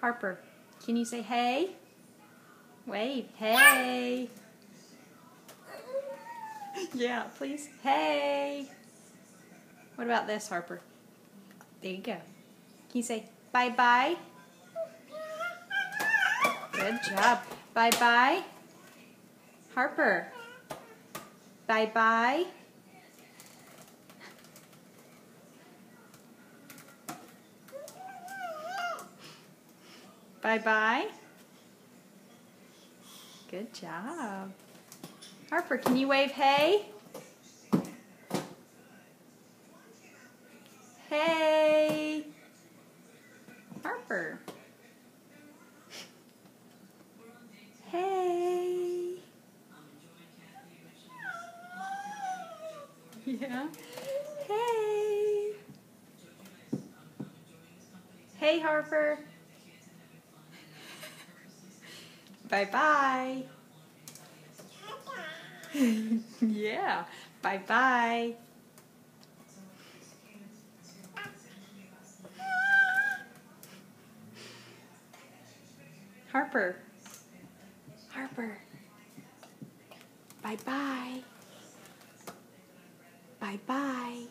Harper, can you say hey? Wave, hey. Yeah, please. Hey. What about this, Harper? There you go. Can you say bye-bye? Good job. Bye-bye. Harper. Bye-bye. Bye-bye. Good job. Harper, can you wave hey? Hey. Harper. Hey. Yeah. Hey. Hey, Harper. Bye-bye. Yeah. Bye-bye. Harper. Harper. Bye-bye. Bye-bye.